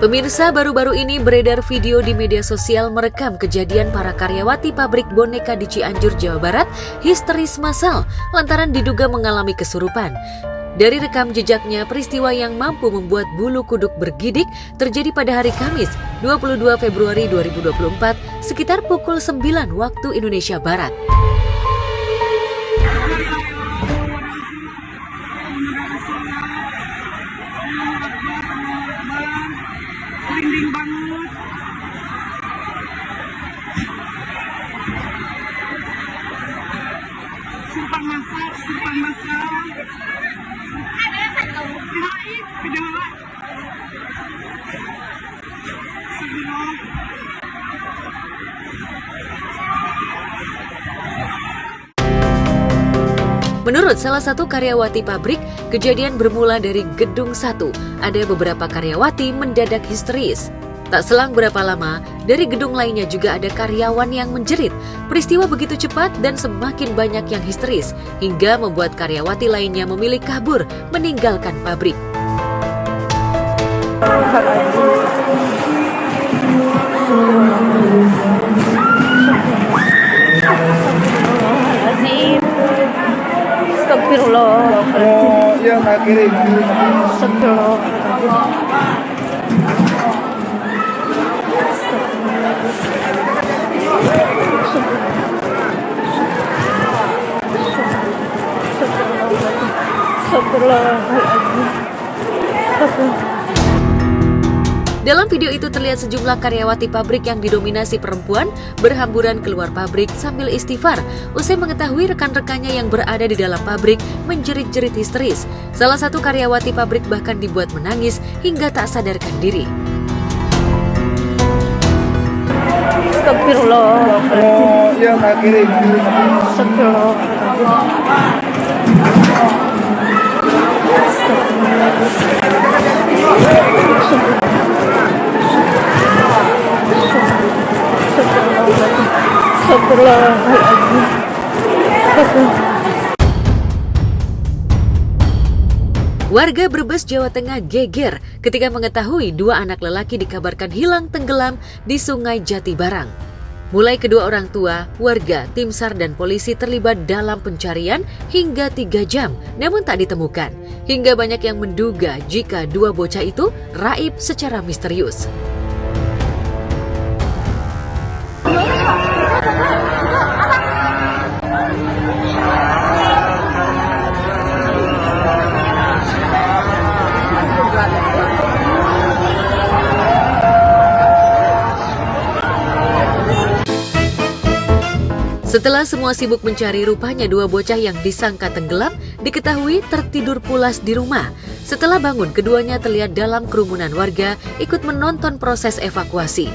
Pemirsa, baru-baru ini beredar video di media sosial merekam kejadian para karyawati pabrik boneka di Cianjur, Jawa Barat histeris massal lantaran diduga mengalami kesurupan. Dari rekam jejaknya, peristiwa yang mampu membuat bulu kuduk bergidik terjadi pada hari Kamis, 22 Februari 2024, sekitar pukul 9 waktu Indonesia Barat. Merinding banget. Sumpah masak. Naik, bidara. Sebelum. Menurut salah satu karyawati pabrik, kejadian bermula dari gedung 1. Ada beberapa karyawati mendadak histeris. Tak selang berapa lama, dari gedung lainnya juga ada karyawan yang menjerit. Peristiwa begitu cepat dan semakin banyak yang histeris, hingga membuat karyawati lainnya memilih kabur, meninggalkan pabrik. Astagfirullah. Oh, iya nggak kiri. Astagfirullah. Dalam video itu terlihat sejumlah karyawati pabrik yang didominasi perempuan berhamburan keluar pabrik sambil istighfar usai mengetahui rekan-rekannya yang berada di dalam pabrik menjerit-jerit histeris. Salah satu karyawati pabrik bahkan dibuat menangis hingga tak sadarkan diri. Astagfirullah. Oh, iya nggak kiri. Astagfirullah. Warga Brebes, Jawa Tengah geger ketika mengetahui 2 anak lelaki dikabarkan hilang tenggelam di Sungai Jatibarang. Mulai kedua orang tua, warga, tim SAR dan polisi terlibat dalam pencarian hingga 3 jam, namun tak ditemukan. Hingga banyak yang menduga jika 2 bocah itu raib secara misterius. Setelah semua sibuk mencari, rupanya 2 bocah yang disangka tenggelam diketahui tertidur pulas di rumah. Setelah bangun, keduanya terlihat dalam kerumunan warga ikut menonton proses evakuasi.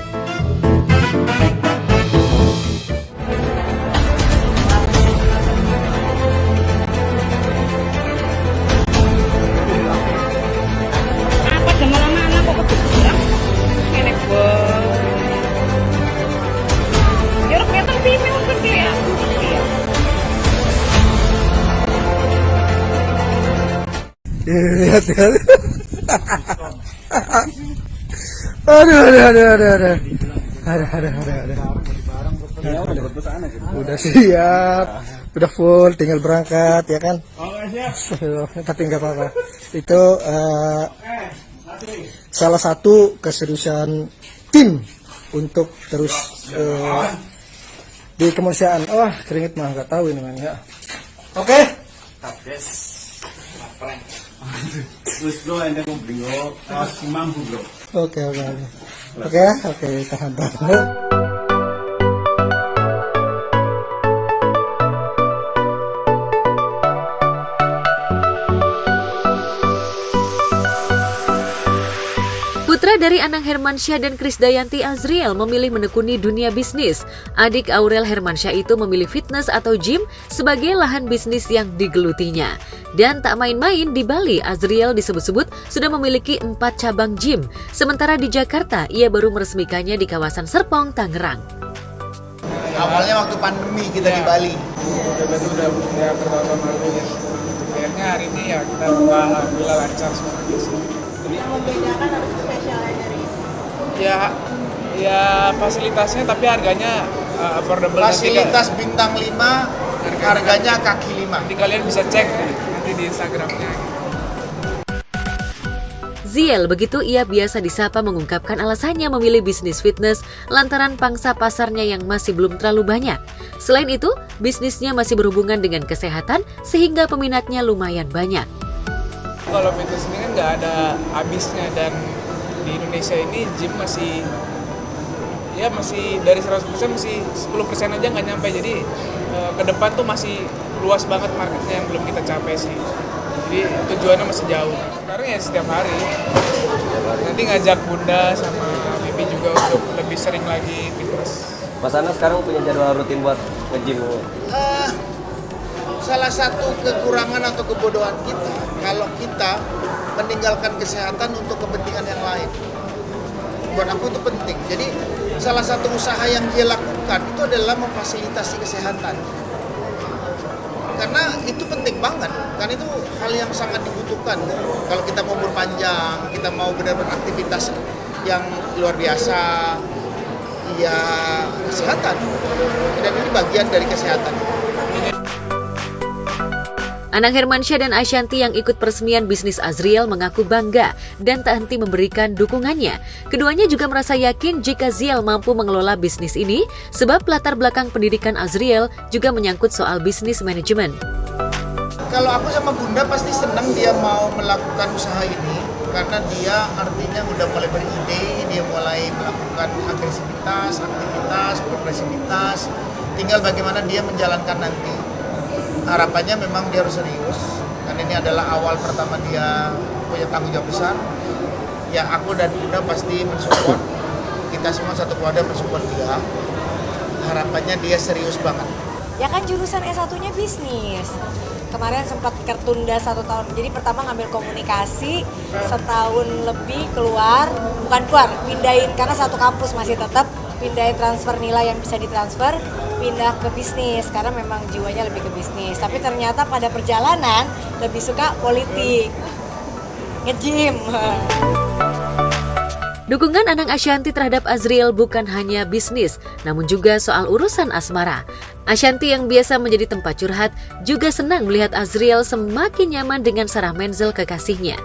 Lihat. Aduh. Udah siap, udah full, tinggal berangkat ya kan? Tapi nggak apa-apa. Itu salah satu keseriusan tim untuk terus di kemanusiaan. Wah, keringet mah nggak tahu ini namanya. Oke. Terus bro, ente mau beliau masih mampu bro. Oke, tahan. Putra dari Anang Hermansyah dan Krisdayanti Azriel memilih menekuni dunia bisnis. Adik Aurel Hermansyah itu memilih fitness atau gym sebagai lahan bisnis yang digelutinya. Dan tak main-main, di Bali, Azriel disebut-sebut sudah memiliki 4 cabang gym. Sementara di Jakarta, ia baru meresmikannya di kawasan Serpong, Tangerang. Awalnya waktu pandemi kita di Bali. Udah bertahun-tahun lalu ya. Akhirnya hari ini ya kita buka, alhamdulillah lancar semuanya. Yang membedakan harus spesialnya dari Ya fasilitasnya tapi harganya affordable. Fasilitas bintang 5, harganya kaki 5. Nanti kalian bisa cek nanti di Instagramnya. Ziel, begitu ia biasa disapa, mengungkapkan alasannya memilih bisnis fitness lantaran pangsa pasarnya yang masih belum terlalu banyak. Selain itu, bisnisnya masih berhubungan dengan kesehatan sehingga peminatnya lumayan banyak. Kalau fitness ini kan nggak ada habisnya, dan di Indonesia ini gym masih dari 100% masih 10% aja nggak nyampe. Jadi ke depan tuh masih luas banget marketnya yang belum kita capai sih. Jadi tujuannya masih jauh. Sekarang ya setiap hari. Nanti ngajak Bunda sama Bibi juga untuk lebih sering lagi fitness. Mas Ana sekarang punya jadwal rutin buat nge-gym? Salah satu kekurangan atau kebodohan kita, kalau kita meninggalkan kesehatan untuk kepentingan yang lain. Buat aku itu penting. Jadi salah satu usaha yang dia lakukan itu adalah memfasilitasi kesehatan. Karena itu penting banget, karena itu hal yang sangat dibutuhkan. Kalau kita mau berpanjang, kita mau benar-benar aktivitas yang luar biasa, ya kesehatan. Dan ini bagian dari kesehatan. Anang Hermansyah dan Ashanti yang ikut peresmian bisnis Azriel mengaku bangga dan tak henti memberikan dukungannya. Keduanya juga merasa yakin jika Ziel mampu mengelola bisnis ini, sebab latar belakang pendidikan Azriel juga menyangkut soal bisnis manajemen. Kalau aku sama Bunda pasti senang dia mau melakukan usaha ini, karena dia artinya udah mulai beride, dia mulai melakukan agresivitas, aktivitas, progresivitas. Tinggal bagaimana dia menjalankan nanti. Harapannya memang dia harus serius, karena ini adalah awal pertama dia punya tanggung jawab besar. Ya aku dan Bunda pasti mensupport, kita semua satu keluarga mensupport dia. Harapannya dia serius banget. Ya kan jurusan S1-nya bisnis. Kemarin sempat tertunda 1 tahun, jadi pertama ngambil komunikasi, setahun lebih pindahin, karena satu kampus masih tetap, pindahin transfer nilai yang bisa ditransfer, pindah ke bisnis karena memang jiwanya lebih ke bisnis. Tapi ternyata pada perjalanan lebih suka politik, nge-gym. Dukungan Anang Ashanti terhadap Azriel bukan hanya bisnis, namun juga soal urusan asmara. Ashanti yang biasa menjadi tempat curhat juga senang melihat Azriel semakin nyaman dengan Sarah Menzel, kekasihnya.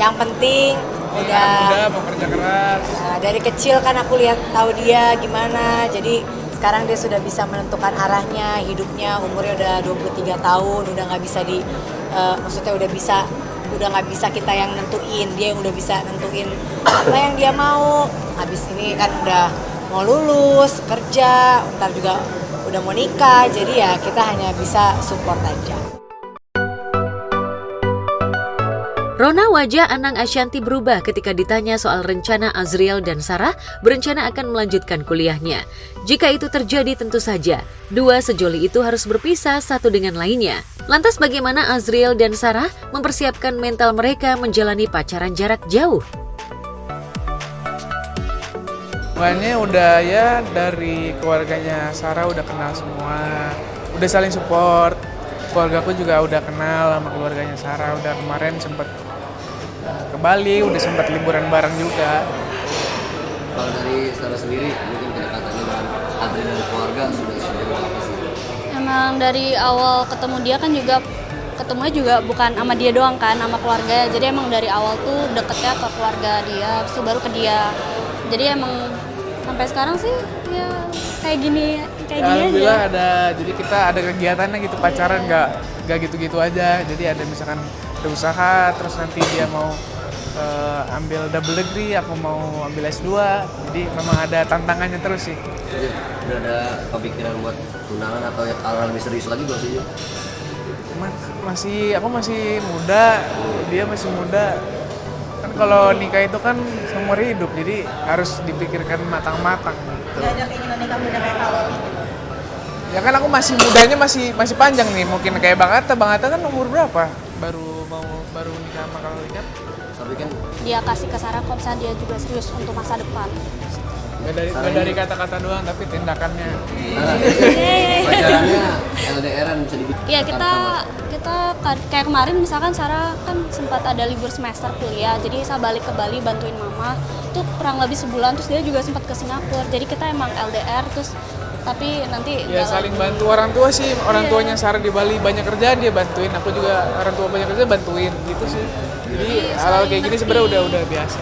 Yang penting udah bekerja keras. Nah, dari kecil kan aku tahu dia gimana, jadi sekarang dia sudah bisa menentukan arahnya, hidupnya, umurnya udah 23 tahun, udah nggak bisa udah nggak bisa kita yang nentuin, dia yang udah bisa nentuin apa yang dia mau. Habis ini kan udah mau lulus, kerja, ntar juga udah mau nikah, jadi ya kita hanya bisa support aja. Rona, wajah Anang Ashanti berubah ketika ditanya soal rencana Azriel dan Sarah berencana akan melanjutkan kuliahnya. Jika itu terjadi, tentu saja dua sejoli itu harus berpisah satu dengan lainnya. Lantas bagaimana Azriel dan Sarah mempersiapkan mental mereka menjalani pacaran jarak jauh? Pokoknya udah ya, dari keluarganya Sarah udah kenal semua, udah saling support. Keluargaku juga udah kenal sama keluarganya Sarah, udah kemarin sempet ke Bali, udah sempet liburan bareng juga. Kalau dari Sarah sendiri, mungkin kedekatannya dengan Adri dan keluarga sudah apa sih? Emang dari awal ketemu dia kan juga ketemunya juga bukan sama dia doang kan, sama keluarga. Jadi emang dari awal tuh deketnya ke keluarga dia, habis itu baru ke dia. Jadi emang sampai sekarang sih ya kayak gini Alhamdulillah aja. jadi kita ada kegiatannya gitu, pacaran nggak gitu-gitu aja. Jadi ada misalkan ada usaha, terus nanti dia mau ambil double degree, aku mau ambil S2. Jadi memang ada tantangannya terus sih. Jadi udah ada kepikiran buat tunangan atau ya hal lebih serius lagi gak sih? Aku masih muda, dia masih muda. Kan kalau nikah itu kan seumur hidup, jadi harus dipikirkan matang-matang gitu. Gak ada keinginan nikah muda kayak kalau Ya kan aku masih mudanya masih panjang nih, mungkin kayak Bang Atta kan umur berapa? Baru nikah sama kalau nikah. Tapi kan Dia kasih ke Sarah kalau misalnya dia juga serius untuk masa depan. Nggak dari kata-kata doang, tapi tindakannya. Pacarannya LDR-an bisa dibikin. Iya, kita kayak kemarin misalkan Sarah kan sempat ada libur semester kuliah, jadi saya balik ke Bali bantuin mama. Itu kurang lebih sebulan, terus dia juga sempat ke Singapura. Jadi kita emang LDR, terus tapi nanti Ya saling bantu. Orang tua sih, orang tuanya Sarah di Bali banyak kerjaan dia bantuin, aku juga orang tua banyak kerja bantuin gitu sih. Jadi hal-hal kayak gini sebenarnya udah biasa.